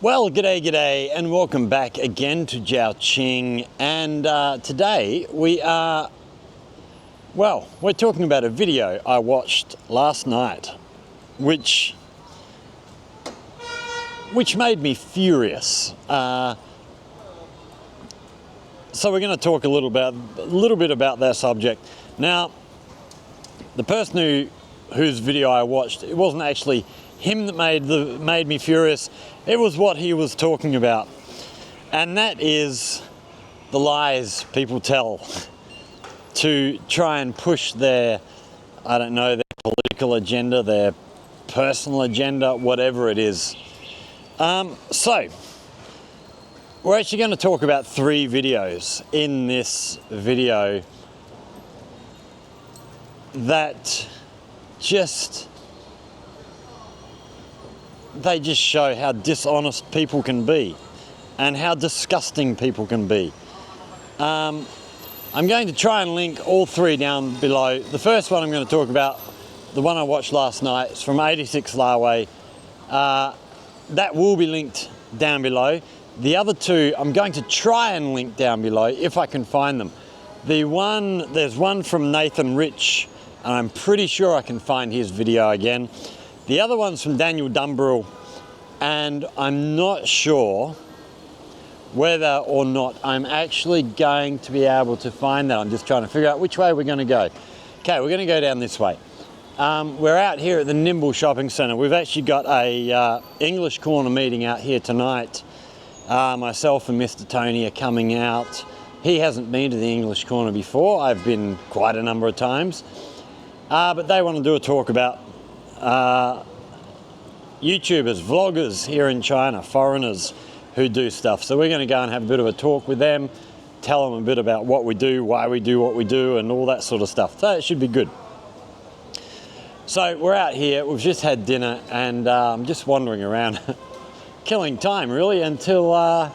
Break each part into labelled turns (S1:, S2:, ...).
S1: Well, g'day, and welcome back again to Debunking. And today we're talking about a video I watched last night, which made me furious. So we're going to talk a little bit about that subject. Now, the person whose video I watched, it wasn't actually him that made me furious. It was what he was talking about, and that is the lies people tell to try and push their political agenda, their personal agenda, whatever it is. So we're actually going to talk about 3 videos in this video that just show how dishonest people can be and how disgusting people can be. I'm going to try and link all 3 down below. The first one I'm going to talk about, the one I watched last night, is from 86 Larway. That will be linked down below. The other 2 I'm going to try and link down below if I can find them. There's one from Nathan Rich, and I'm pretty sure I can find his video again. The other one's from Daniel Dumbrell, and I'm not sure whether or not I'm actually going to be able to find that. I'm just trying to figure out which way we're going to go. Okay, we're going to go down this way. We're out here at the Nimble Shopping Centre. We've actually got a English Corner meeting out here tonight. Myself and Mr. Tony are coming out. He hasn't been to the English Corner before. I've been quite a number of times. But they want to do a talk about YouTubers, vloggers here in China, foreigners who do stuff. So we're going to go and have a bit of a talk with them, tell them a bit about what we do, why we do what we do, and all that sort of stuff. So it should be good. So we're out here, we've just had dinner, and I'm just wandering around, killing time really, until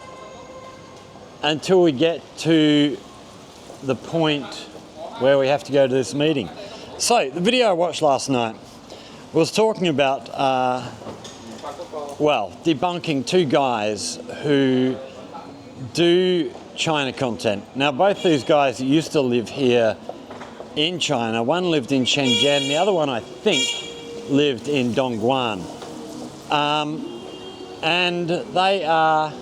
S1: we get to the point where we have to go to this meeting. So the video I watched last night was talking about, debunking 2 guys who do China content. Now, both these guys used to live here in China. One lived in Shenzhen, the other one, I think, lived in Dongguan. And they are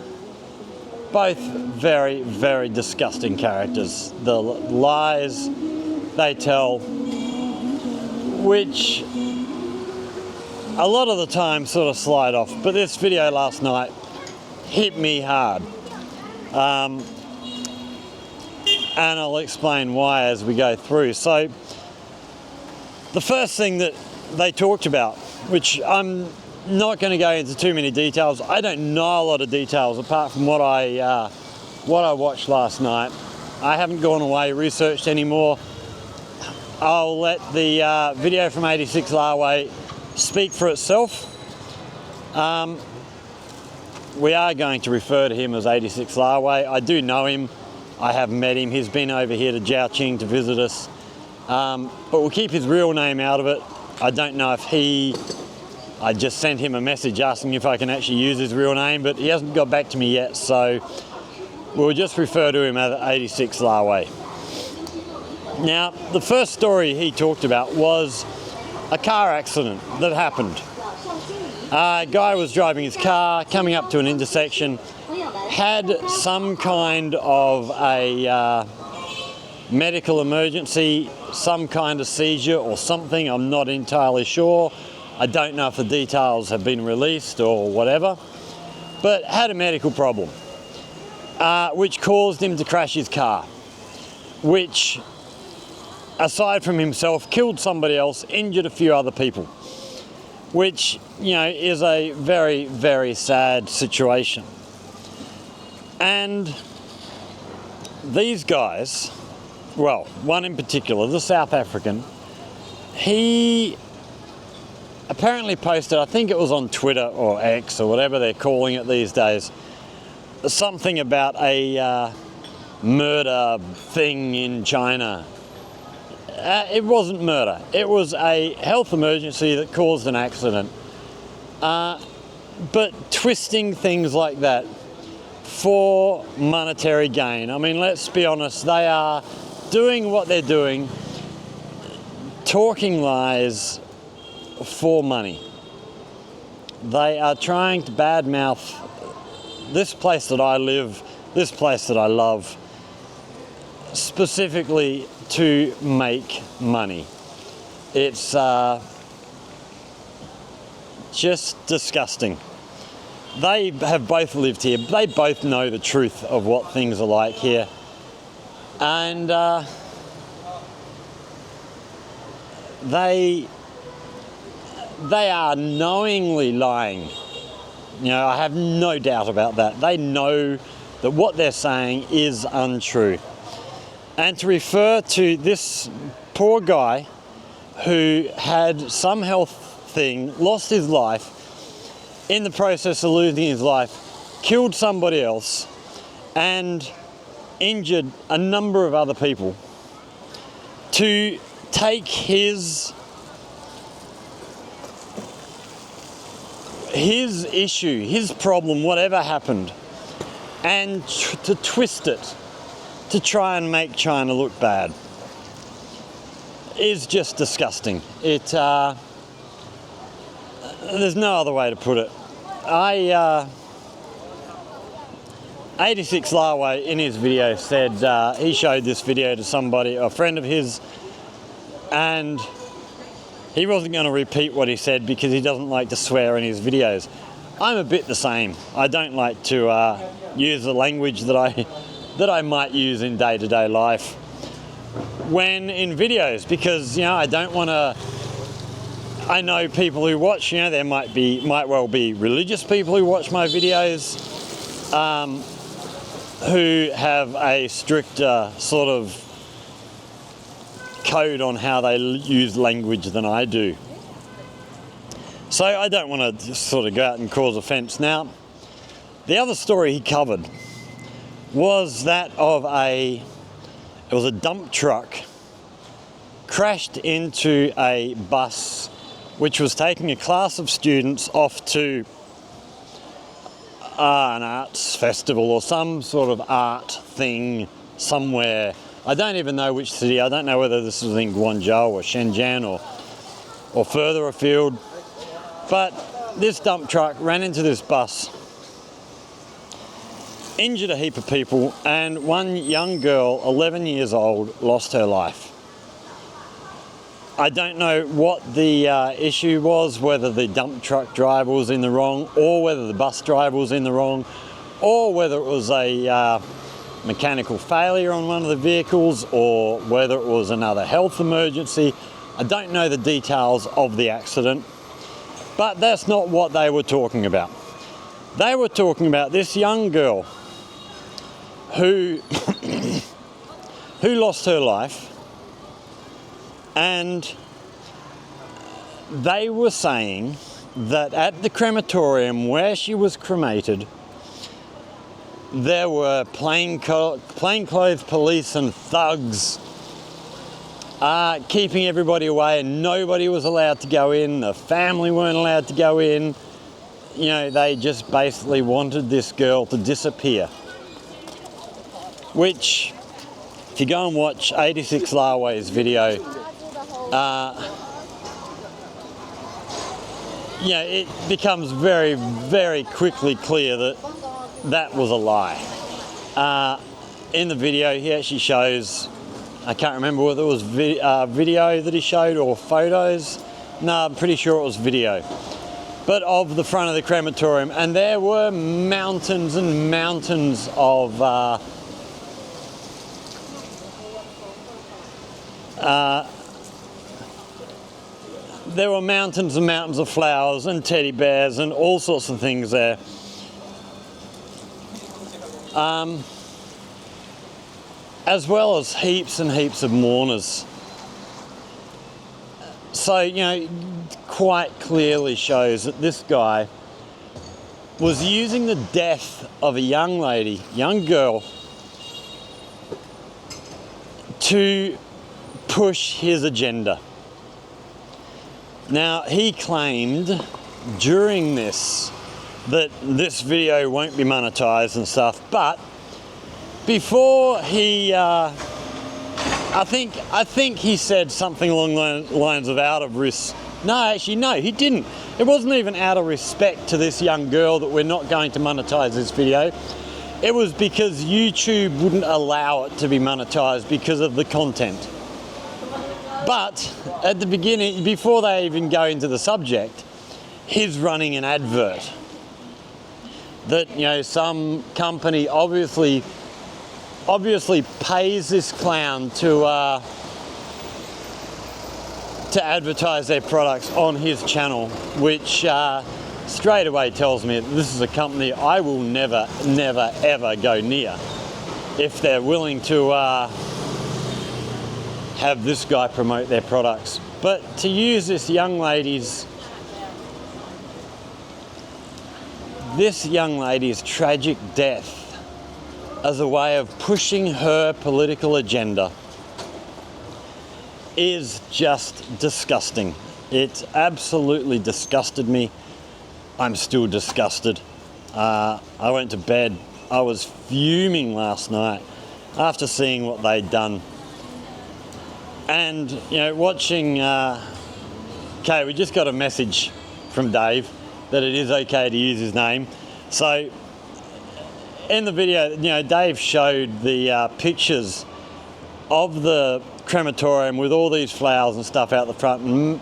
S1: both very, very disgusting characters. The lies they tell, which a lot of the time sort of slide off, but this video last night hit me hard. And I'll explain why as we go through. So the first thing that they talked about, which I'm not going to go into too many details. I don't know a lot of details apart from what I watched last night. I haven't gone away, researched anymore. I'll let the video from 86 Larway speak for itself. We are going to refer to him as 86 Larway. I do know him. I have met him. He's been over here to Debunking to visit us. But we'll keep his real name out of it. I don't know if I just sent him a message asking if I can actually use his real name, but he hasn't got back to me yet, so we'll just refer to him as 86 Larway. Now, the first story he talked about was a car accident that happened. A guy was driving his car, coming up to an intersection, had some kind of a medical emergency, some kind of seizure or something, I'm not entirely sure. I don't know if the details have been released or whatever, but had a medical problem, which caused him to crash his car, which, aside from himself, killed somebody else, injured a few other people, which, is a very, very sad situation. And these guys, well, one in particular, the South African, he apparently posted, I think it was on Twitter or X or whatever they're calling it these days, something about a murder thing in China. It wasn't murder. It was a health emergency that caused an accident. but twisting things like that for monetary gain. I mean, let's be honest, they are doing what they're doing, talking lies for money. They are trying to badmouth this place that I live, this place that I love, specifically to make money. It's just disgusting. They have both lived here. They both know the truth of what things are like here. And they are knowingly lying. You know, I have no doubt about that. They know that what they're saying is untrue. And to refer to this poor guy who had some health thing, lost his life, in the process of losing his life, killed somebody else and injured a number of other people, to take his issue, his problem, whatever happened, and to twist it to try and make China look bad is just disgusting. There's no other way to put it. 86 Larway in his video said he showed this video to somebody, a friend of his, and he wasn't going to repeat what he said because he doesn't like to swear in his videos. I'm a bit the same. I don't like to use the language that I might use in day-to-day life when in videos, because, you know, I don't want to. I know people who watch, you know, there might well be religious people who watch my videos, who have a stricter sort of code on how they use language than I do. So I don't want to just sort of go out and cause offence. Now, the other story he covered was that of it was a dump truck crashed into a bus which was taking a class of students off to an arts festival or some sort of art thing somewhere. I don't even know which city. I don't know whether this was in Guangzhou or Shenzhen or further afield. But this dump truck ran into this bus, injured a heap of people, and one young girl, 11 years old, lost her life. I don't know what the issue was, whether the dump truck driver was in the wrong, or whether the bus driver was in the wrong, or whether it was a mechanical failure on one of the vehicles, or whether it was another health emergency. I don't know the details of the accident, but that's not what they were talking about. They were talking about this young girl who lost her life, and they were saying that at the crematorium where she was cremated, there were plainclothes police and thugs keeping everybody away, and nobody was allowed to go in. The family weren't allowed to go in. You know, they just basically wanted this girl to disappear. Which, if you go and watch 86 Larway's video, yeah, it becomes very, very quickly clear that that was a lie. In the video, he actually shows, I can't remember whether it was video that he showed or photos. No, I'm pretty sure it was video. But of the front of the crematorium, and there were mountains and mountains of there were mountains and mountains of flowers and teddy bears and all sorts of things there. As well as heaps and heaps of mourners. So, you know, quite clearly shows that this guy was using the death of a young lady, young girl, to push his agenda. Now, he claimed during this that this video won't be monetized and stuff, but before he, I think he said something along the lines of out of risk. No, actually, no, he didn't. It wasn't even out of respect to this young girl that we're not going to monetize this video. It was because YouTube wouldn't allow it to be monetized because of the content. But at the beginning, before they even go into the subject, he's running an advert that, you know, some company obviously pays this clown to advertise their products on his channel, which straight away tells me that this is a company I will never, ever go near if they're willing to have this guy promote their products. But to use this young lady's tragic death as a way of pushing her political agenda is just disgusting. It absolutely disgusted me. I'm still disgusted. I went to bed. I was fuming last night after seeing what they'd done. And, you know, watching, okay, we just got a message from Dave that it is okay to use his name. So in the video, you know, Dave showed the pictures of the crematorium with all these flowers and stuff out the front. And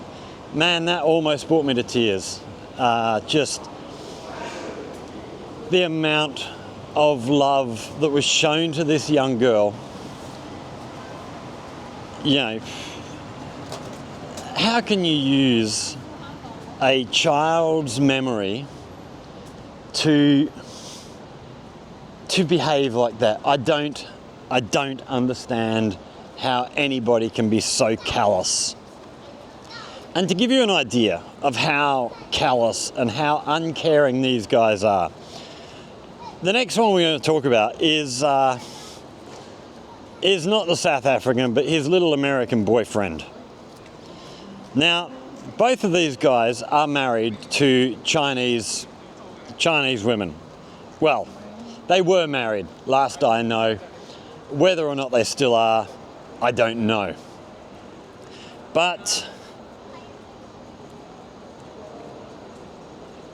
S1: man, that almost brought me to tears. Just the amount of love that was shown to this young girl. You know, how can you use a child's memory to behave like that? I don't understand how anybody can be so callous. And to give you an idea of how callous and how uncaring these guys are, the next one we're going to talk about is not the South African, but his little American boyfriend. Now, both of these guys are married to Chinese women. Well, they were married, last I know. Whether or not they still are, I don't know. But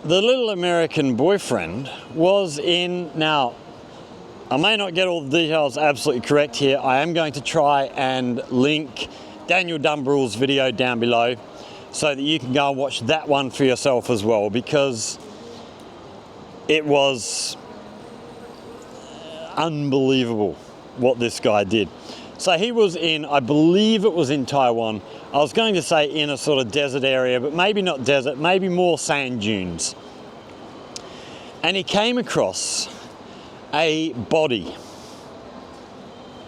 S1: the little American boyfriend was in, now, I may not get all the details absolutely correct here. I am going to try and link Daniel Dumbrell's video down below so that you can go and watch that one for yourself as well, because it was unbelievable what this guy did. So he was in, I believe it was in Taiwan. I was going to say in a sort of desert area, but maybe not desert, maybe more sand dunes. And he came across a body.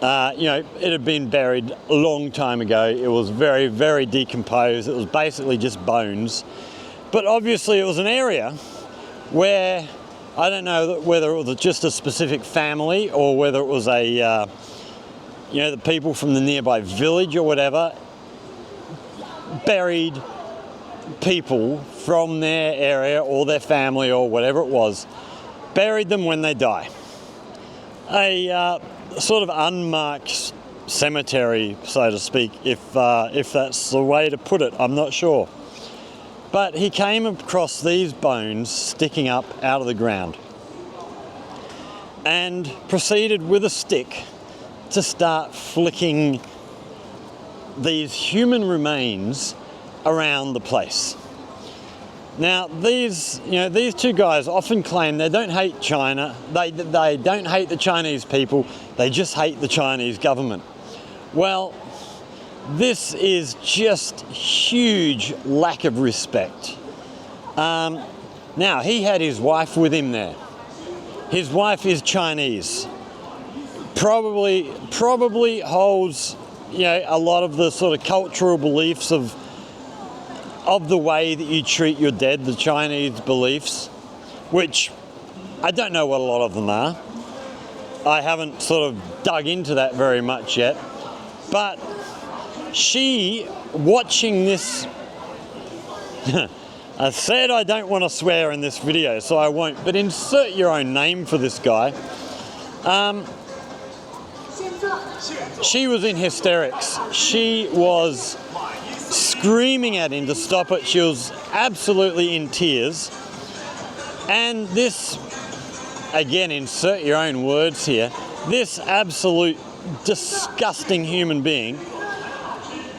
S1: You know, it had been buried a long time ago. It was very, very decomposed. It was basically just bones. But obviously it was an area where, I don't know whether it was just a specific family or whether it was a, you know, the people from the nearby village or whatever, buried people from their area or their family or whatever it was, buried them when they die. A sort of unmarked cemetery, so to speak, if that's the way to put it, I'm not sure. But he came across these bones sticking up out of the ground and proceeded with a stick to start flicking these human remains around the place. Now, these two guys often claim they don't hate China, they don't hate the Chinese people, they just hate the Chinese government. Well, this is just huge lack of respect. Now, he had his wife with him there. His wife is Chinese. Probably holds, you know, a lot of the sort of cultural beliefs of the way that you treat your dead, the Chinese beliefs, which I don't know what a lot of them are. I haven't sort of dug into that very much yet. But she, watching this, I said I don't want to swear in this video, so I won't, but insert your own name for this guy. She was in hysterics. She was screaming at him to stop it. She was absolutely in tears. And this, again, insert your own words here, this absolute disgusting human being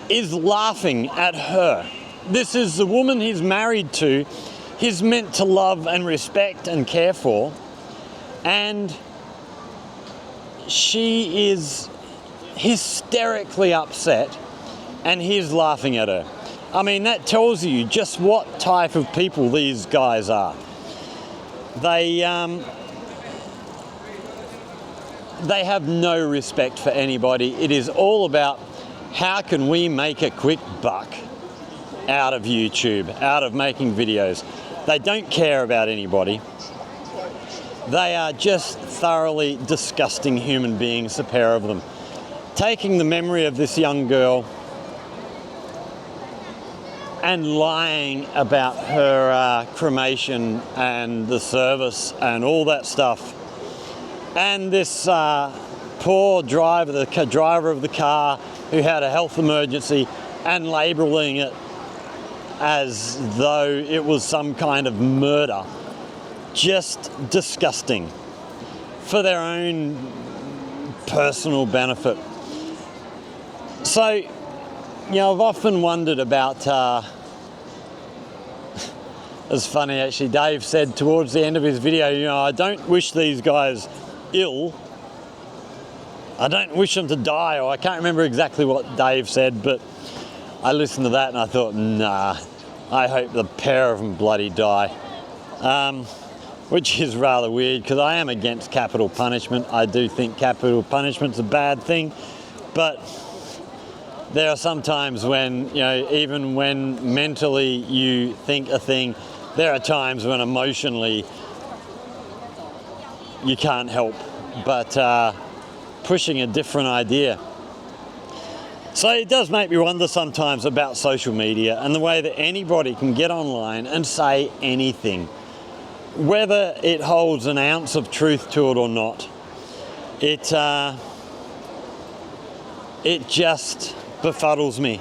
S1: is laughing at her. This is the woman he's married to, he's meant to love and respect and care for, and she is hysterically upset and he's laughing at her. I mean, that tells you just what type of people these guys are. They have no respect for anybody. It is all about how can we make a quick buck out of YouTube, out of making videos. They don't care about anybody. They are just thoroughly disgusting human beings, the pair of them. Taking the memory of this young girl and lying about her cremation and the service and all that stuff. And this poor driver, the driver of the car who had a health emergency, and labelling it as though it was some kind of murder. Just disgusting for their own personal benefit. So, you know, I've often wondered about, it's funny actually, Dave said towards the end of his video, you know, I don't wish these guys ill. I don't wish them to die, or I can't remember exactly what Dave said, but I listened to that and I thought, nah, I hope the pair of them bloody die. Which is rather weird because I am against capital punishment. I do think capital punishment's a bad thing, but there are some times when, you know, even when mentally you think a thing, there are times when emotionally you can't help but pushing a different idea. So it does make me wonder sometimes about social media and the way that anybody can get online and say anything, whether it holds an ounce of truth to it or not. It just befuddles me.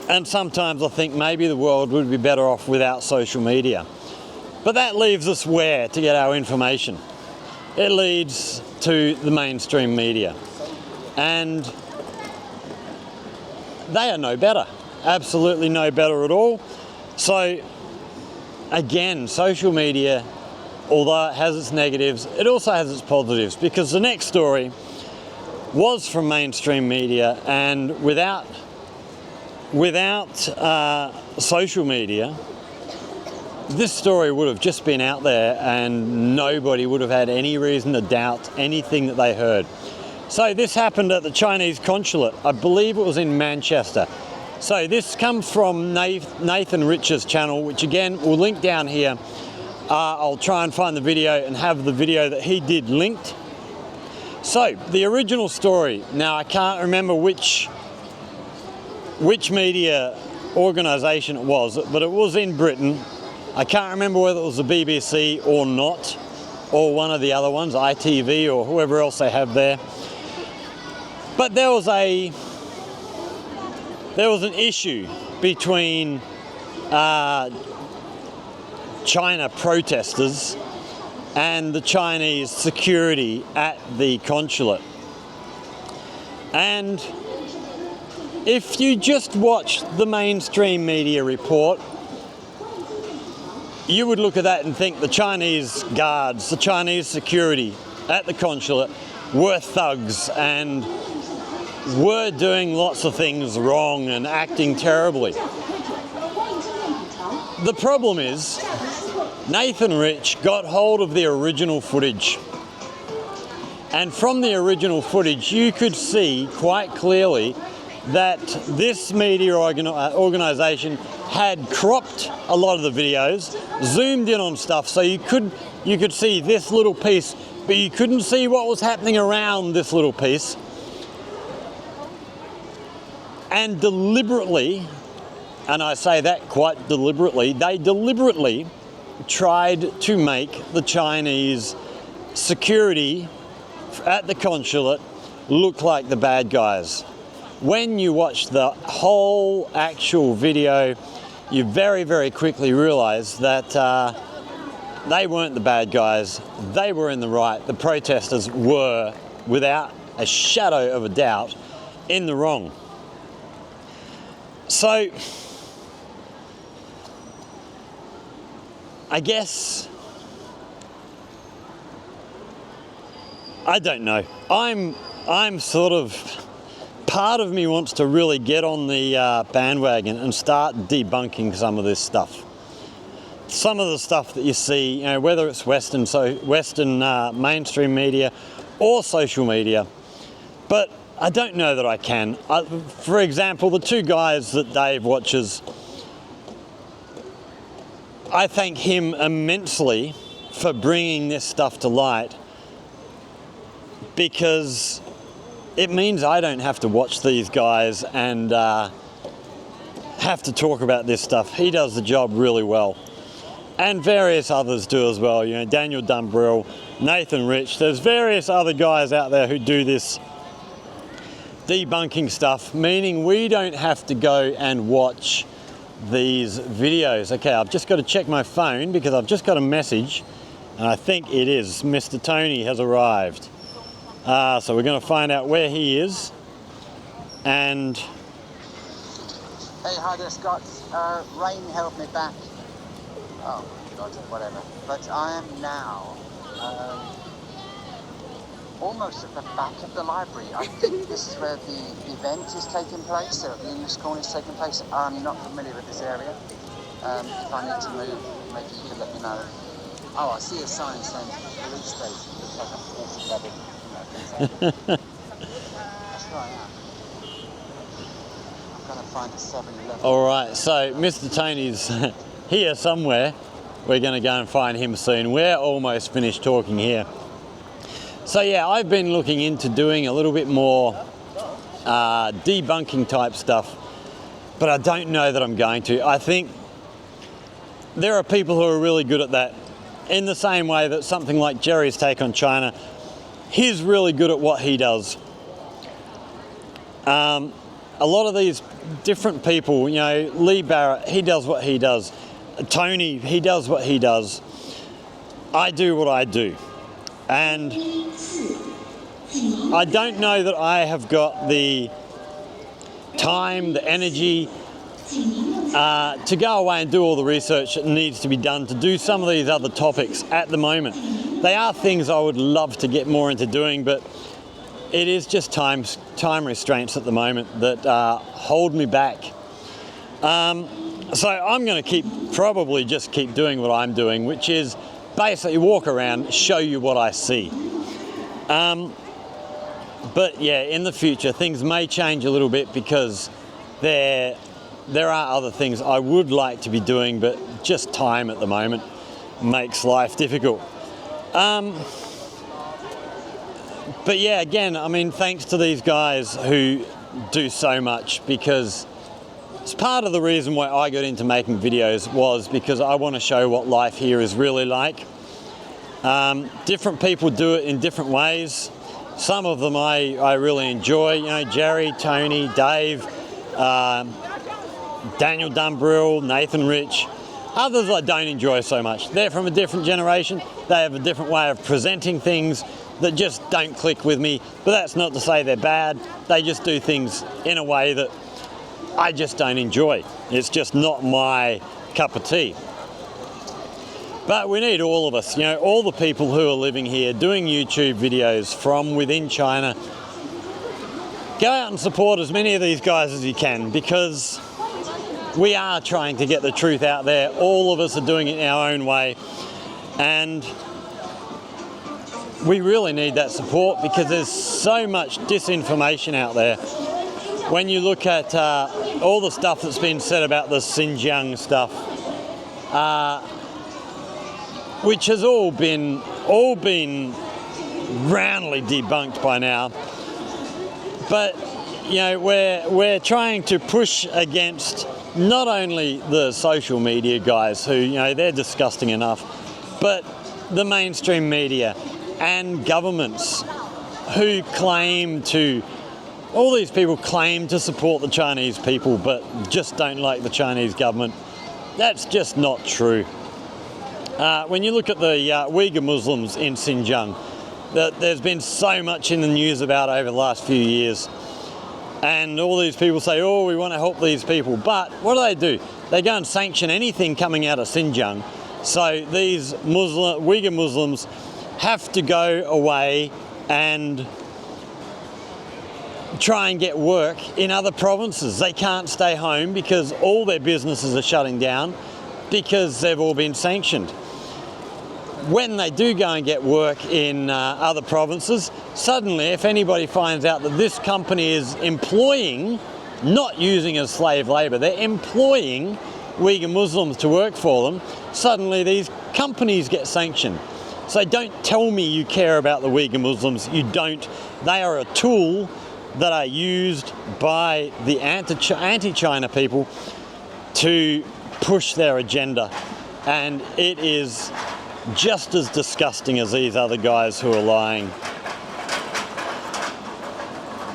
S1: And sometimes I think maybe the world would be better off without social media. But that leaves us where to get our information? It leads to the mainstream media. And they are no better. Absolutely no better at all. So again, social media, although it has its negatives, it also has its positives, because the next story was from mainstream media, and without social media, this story would have just been out there and nobody would have had any reason to doubt anything that they heard. So this happened at the Chinese consulate. I believe it was in Manchester. So this comes from Nathan Rich's channel, which again, we'll link down here. I'll try and find the video and have the video that he did linked. So the original story, now I can't remember which media organisation it was, but it was in Britain. I can't remember whether it was the BBC or not, or one of the other ones, ITV or whoever else they have there. But there was an issue between China protesters and the Chinese security at the consulate. And if you just watch the mainstream media report, you would look at that and think the Chinese guards, the Chinese security at the consulate were thugs and were doing lots of things wrong and acting terribly. The problem is, Nathan Rich got hold of the original footage. And from the original footage, you could see quite clearly that this media organisation had cropped a lot of the videos, zoomed in on stuff, so you could see this little piece, but you couldn't see what was happening around this little piece. And deliberately and I say that quite deliberately, they deliberately tried to make the Chinese security at the consulate look like the bad guys. When you watch the whole actual video, you very, very quickly realize that they weren't the bad guys. They were in the right. The protesters were, without a shadow of a doubt, in the wrong. So, I guess, I don't know. I'm sort of, part of me wants to really get on the bandwagon and start debunking some of this stuff. Some of the stuff that you see, whether it's Western mainstream media or social media, but I don't know that I can. For example, the two guys that Dave watches, I thank him immensely for bringing this stuff to light, because it means I don't have to watch these guys and have to talk about this stuff. He does the job really well. And various others do as well. Daniel Dumbrill, Nathan Rich. There's various other guys out there who do this debunking stuff, meaning we don't have to go and watch these videos. Okay, I've just got to check my phone because I've just got a message, and I think it is Mr. Tony has arrived. So we're going to find out where he is. And
S2: hey, hi there, Scott. Rain held me back. Oh, God, whatever. But I am now almost at the back of the library. I think this is where the event is taking place, or the English Corner is taking place. I'm not familiar with this area. If I need to move, maybe you can let me know. Oh, I see a sign saying police station. Looks like I'm forcing that in. That's where I am. I'm going to find a 7-Eleven.
S1: all right, so Mr. Tony's here somewhere. We're going to go and find him soon. We're almost finished talking here. So yeah, I've been looking into doing a little bit more debunking type stuff, but I don't know that I'm going to. I think there are people who are really good at that, in the same way that something like Jerry's take on China, he's really good at what he does. A lot of these different people, Lee Barrett, he does what he does. Tony, he does what he does. I do what I do. And I don't know that I have got the time, the energy to go away and do all the research that needs to be done to do some of these other topics at the moment. They are things I would love to get more into doing, but it is just time restraints at the moment that hold me back. So I'm going to probably just keep doing what I'm doing, which is basically walk around, show you what I see. But yeah, in the future, things may change a little bit, because there are other things I would like to be doing, but just time at the moment makes life difficult. But yeah, again, thanks to these guys who do so much, because it's part of the reason why I got into making videos, was because I want to show what life here is really like. Different people do it in different ways. Some of them I really enjoy, Jerry, Tony, Dave, Daniel Dumbrill, Nathan Rich. Others I don't enjoy so much. They're from a different generation. They have a different way of presenting things that just don't click with me. But that's not to say they're bad. They just do things in a way that I just don't enjoy. It's just not my cup of tea. But we need all of us, all the people who are living here, doing YouTube videos from within China. Go out and support as many of these guys as you can, because we are trying to get the truth out there. All of us are doing it in our own way. And we really need that support, because there's so much disinformation out there. When you look at all the stuff that's been said about the Xinjiang stuff, which has all been roundly debunked by now. But we're trying to push against not only the social media guys who, you know, they're disgusting enough, but the mainstream media and governments who claim to, all these people claim to support the Chinese people but just don't like the Chinese government. That's just not true. When you look at the Uyghur Muslims in Xinjiang, that there's been so much in the news about over the last few years, and all these people say, oh, we want to help these people, but what do? They go and sanction anything coming out of Xinjiang. So these Uyghur Muslims have to go away and try and get work in other provinces. They can't stay home because all their businesses are shutting down because they've all been sanctioned. When they do go and get work in other provinces, suddenly if anybody finds out that this company is employing, not using as slave labour, they're employing Uyghur Muslims to work for them, suddenly these companies get sanctioned. So don't tell me you care about the Uyghur Muslims, you don't. They are a tool that are used by the anti-China people to push their agenda, and it is just as disgusting as these other guys who are lying.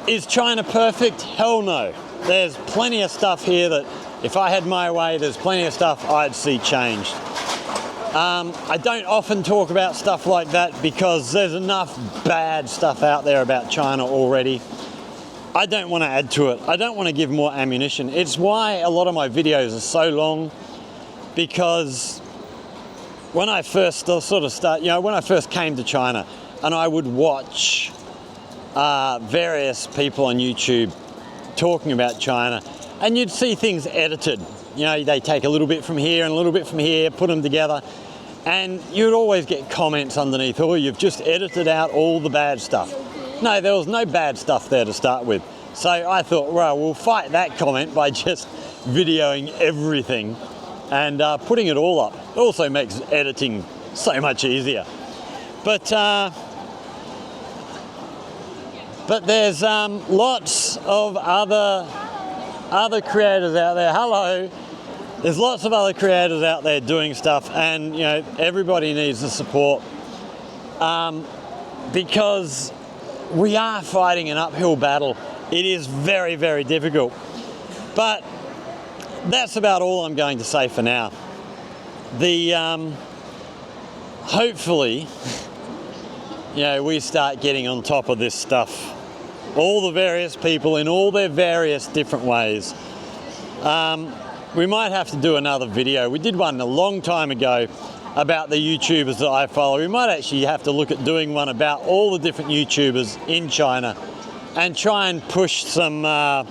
S1: Is China perfect? Hell no. There's plenty of stuff here that if I had my way, there's plenty of stuff I'd see changed. I don't often talk about stuff like that because there's enough bad stuff out there about China already. I don't want to add to it. I don't want to give more ammunition. It's why a lot of my videos are so long, because when I first when I first came to China and I would watch various people on YouTube talking about China, and you'd see things edited. You know, they take a little bit from here and a little bit from here, put them together, and you'd always get comments underneath, oh, you've just edited out all the bad stuff. No, there was no bad stuff there to start with. So I thought, well, we'll fight that comment by just videoing everything and putting it all up. It also makes editing so much easier. But there's lots of other creators out there. Hello. There's lots of other creators out there doing stuff, and you know, everybody needs the support because we are fighting an uphill battle. It is very, very difficult. But that's about all I'm going to say for now. Hopefully, you know, we start getting on top of this stuff. All the various people in all their various different ways. We might have to do another video. We did one a long time ago about the YouTubers that I follow. We might actually have to look at doing one about all the different YouTubers in China and try and push some more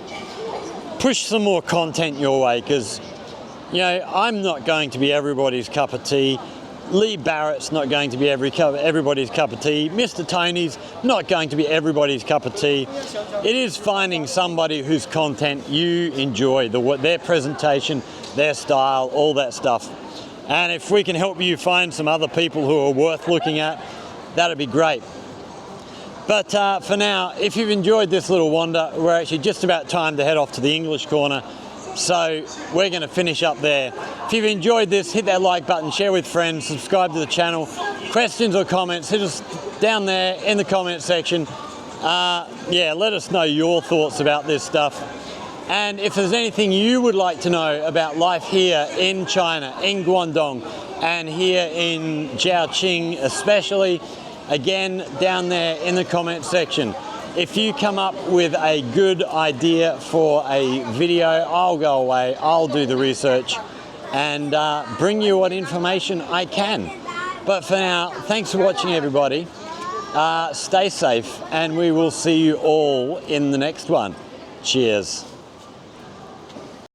S1: content your way, because you know, I'm not going to be everybody's cup of tea. Lee Barrett's not going to be everybody's cup of tea. Mr. Tony's not going to be everybody's cup of tea. It is finding somebody whose content you enjoy, their presentation, their style, all that stuff. And if we can help you find some other people who are worth looking at, that'd be great. But for now, if you've enjoyed this little wander, we're actually just about time to head off to the English corner. So we're going to finish up there. If you've enjoyed this, hit that like button, share with friends, subscribe to the channel. Questions or comments, hit us down there in the comment section. Yeah, let us know your thoughts about this stuff. And if there's anything you would like to know about life here in China, in Guangdong, and here in Jiaoqing especially, again, down there in the comment section. If you come up with a good idea for a video, I'll go away, I'll do the research and bring you what information I can. But for now, thanks for watching, everybody. Stay safe, and we will see you all in the next one. Cheers.